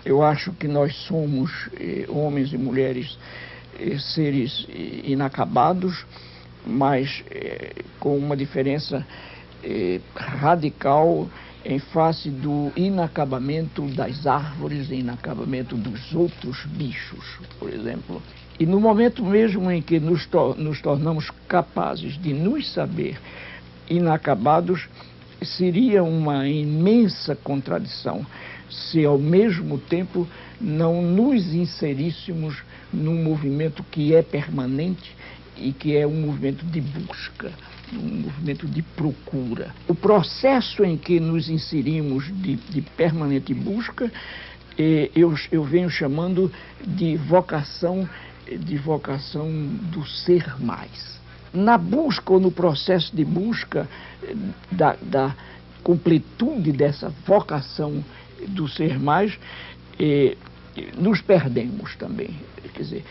Eu acho que nós somos, homens e mulheres, seres inacabados, mas com uma diferença radical em face do inacabamento das árvores, inacabamento dos outros bichos, por exemplo. E no momento mesmo em que nos tornamos capazes de nos saber inacabados, seria uma imensa contradição se ao mesmo tempo não nos inseríssemos num movimento que é permanente e que é um movimento de busca, um movimento de procura. O processo em que nos inserimos de permanente busca, eu venho chamando de vocação do ser mais. Na busca ou no processo de busca da completude dessa vocação do ser mais, nos perdemos também. Quer dizer,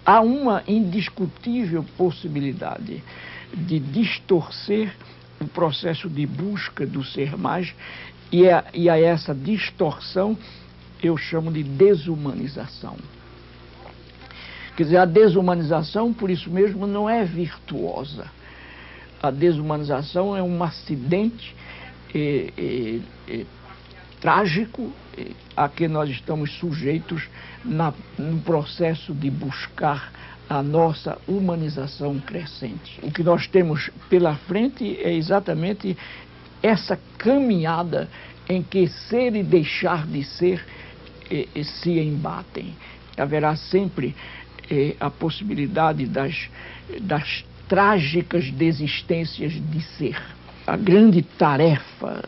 há uma indiscutível possibilidade de distorcer o processo de busca do ser mais, e a essa distorção eu chamo de desumanização. Quer dizer, a desumanização, por isso mesmo, não é virtuosa. A desumanização é um acidente trágico a que nós estamos sujeitos no processo de buscar a nossa humanização crescente. O que nós temos pela frente é exatamente essa caminhada em que ser e deixar de ser se embatem. Haverá sempre a possibilidade das trágicas desistências de ser. A grande tarefa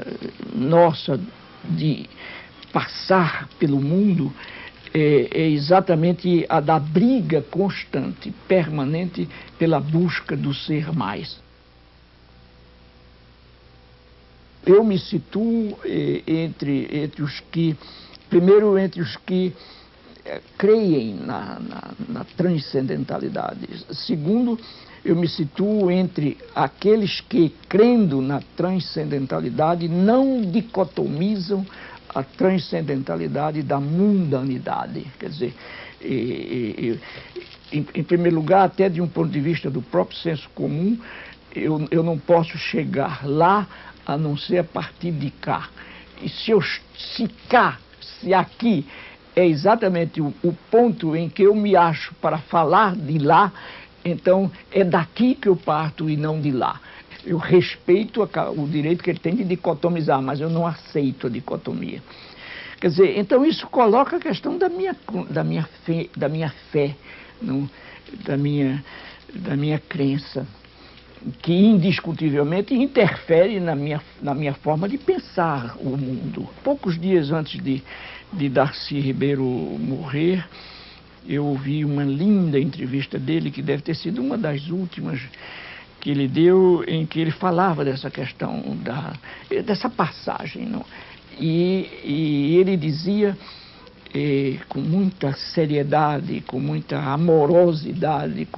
nossa de passar pelo mundo é exatamente a da briga constante, permanente, pela busca do ser mais. Eu me situo entre os que, primeiro, entre os que creem na transcendentalidade. Segundo, eu me situo entre aqueles que, crendo na transcendentalidade, não dicotomizam a transcendentalidade da mundanidade. Quer dizer, em primeiro lugar, até de um ponto de vista do próprio senso comum, eu não posso chegar lá a não ser a partir de cá. E se aqui é exatamente o ponto em que eu me acho para falar de lá, então é daqui que eu parto e não de lá. Eu respeito o direito que ele tem de dicotomizar, mas eu não aceito a dicotomia. Quer dizer, então isso coloca a questão da minha fé, não? da minha crença, que indiscutivelmente interfere na minha forma de pensar o mundo. Poucos dias antes de Darcy Ribeiro morrer, eu ouvi uma linda entrevista dele, que deve ter sido uma das últimas que ele deu, em que ele falava dessa questão, dessa passagem. Não? E ele dizia, com muita seriedade, com muita amorosidade,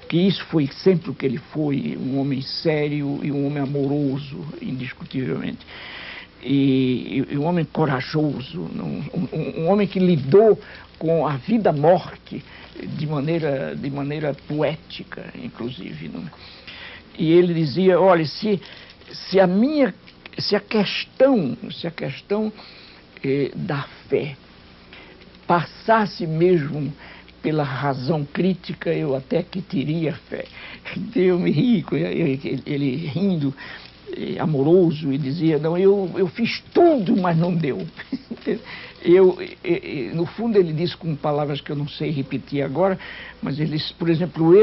que isso foi sempre o que ele foi, um homem sério e um homem amoroso, indiscutivelmente. E um homem corajoso, um homem que lidou com a vida-morte de maneira poética, inclusive. Não? E ele dizia, olha, se a questão da fé passasse mesmo pela razão crítica, eu até que teria fé. Eu me ri, ele rindo, amoroso, e dizia, não, eu fiz tudo, mas não deu. No fundo ele disse com palavras que eu não sei repetir agora, mas ele disse, por exemplo,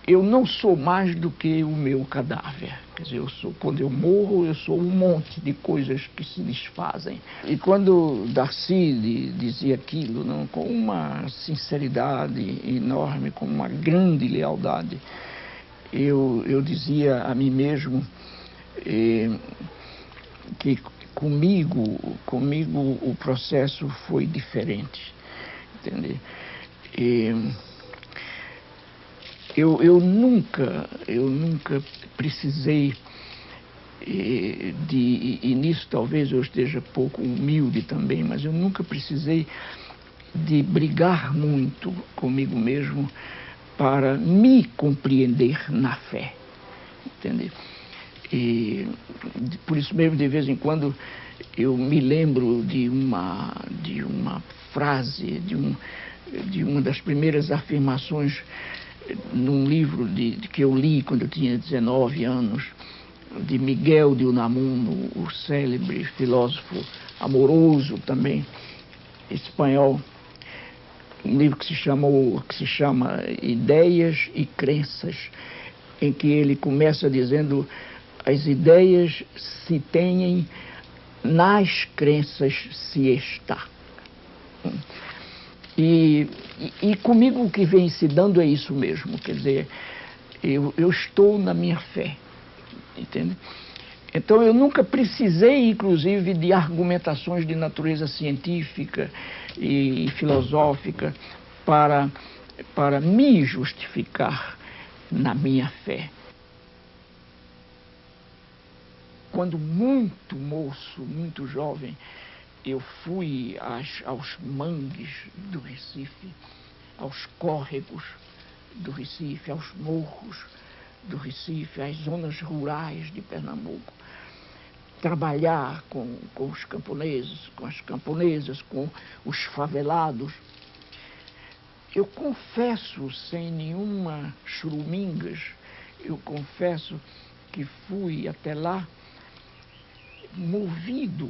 eu não sou mais do que o meu cadáver. Quer dizer, quando eu morro, eu sou um monte de coisas que se desfazem. E quando Darcy dizia aquilo, não, com uma sinceridade enorme, com uma grande lealdade, eu dizia a mim mesmo que comigo o processo foi diferente, entende? Eu nunca precisei E nisso talvez eu esteja pouco humilde também, mas eu nunca precisei de brigar muito comigo mesmo para me compreender na fé, entende? E por isso mesmo, de vez em quando, eu me lembro de uma frase, de uma das primeiras afirmações num livro que eu li quando eu tinha 19 anos, de Miguel de Unamuno, o célebre filósofo amoroso também, espanhol, um livro que se chama Ideias e Crenças, em que ele começa dizendo: as ideias se têm, nas crenças se está. E comigo o que vem se dando é isso mesmo, quer dizer, eu estou na minha fé, entende? Então eu nunca precisei, inclusive, de argumentações de natureza científica e filosófica para me justificar na minha fé. Quando muito moço, muito jovem, eu fui aos mangues do Recife, aos córregos do Recife, aos morros do Recife, às zonas rurais de Pernambuco, trabalhar com os camponeses, com as camponesas, com os favelados. Eu confesso, sem nenhuma churumingas, eu confesso que fui até lá movido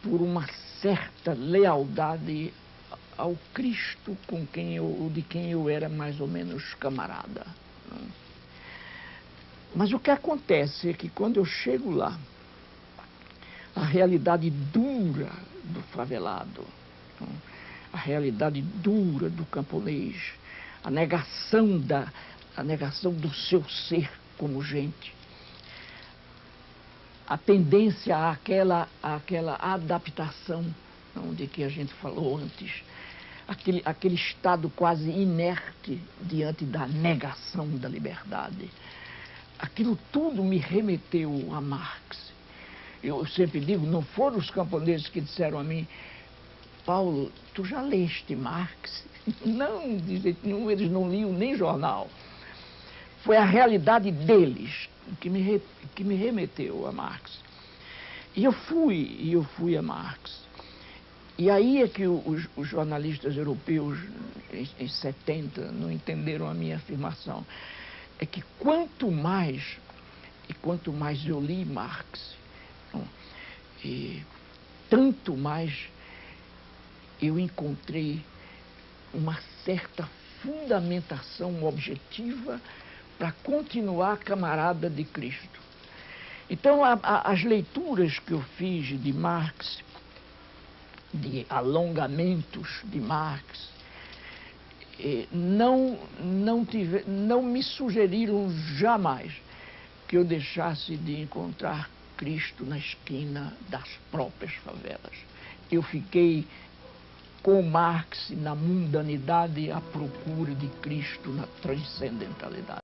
por uma certa lealdade ao Cristo de quem eu era mais ou menos camarada. Mas o que acontece é que quando eu chego lá, a realidade dura do favelado, a realidade dura do camponês, a negação do seu ser como gente, a tendência àquela adaptação, de que a gente falou antes, aquele estado quase inerte diante da negação da liberdade. Aquilo tudo me remeteu a Marx. Eu sempre digo, não foram os camponeses que disseram a mim: Paulo, tu já leste Marx? Não, de jeito nenhum, eles não liam nem jornal. Foi a realidade deles que me remeteu a Marx. E eu fui a Marx. E aí é que os jornalistas europeus, em 70, não entenderam a minha afirmação. É que quanto mais eu li Marx, tanto mais eu encontrei uma certa fundamentação objetiva para continuar camarada de Cristo. Então, as leituras que eu fiz de Marx, de alongamentos de Marx, não me sugeriram jamais que eu deixasse de encontrar Cristo na esquina das próprias favelas. Eu fiquei com Marx na mundanidade à procura de Cristo na transcendentalidade.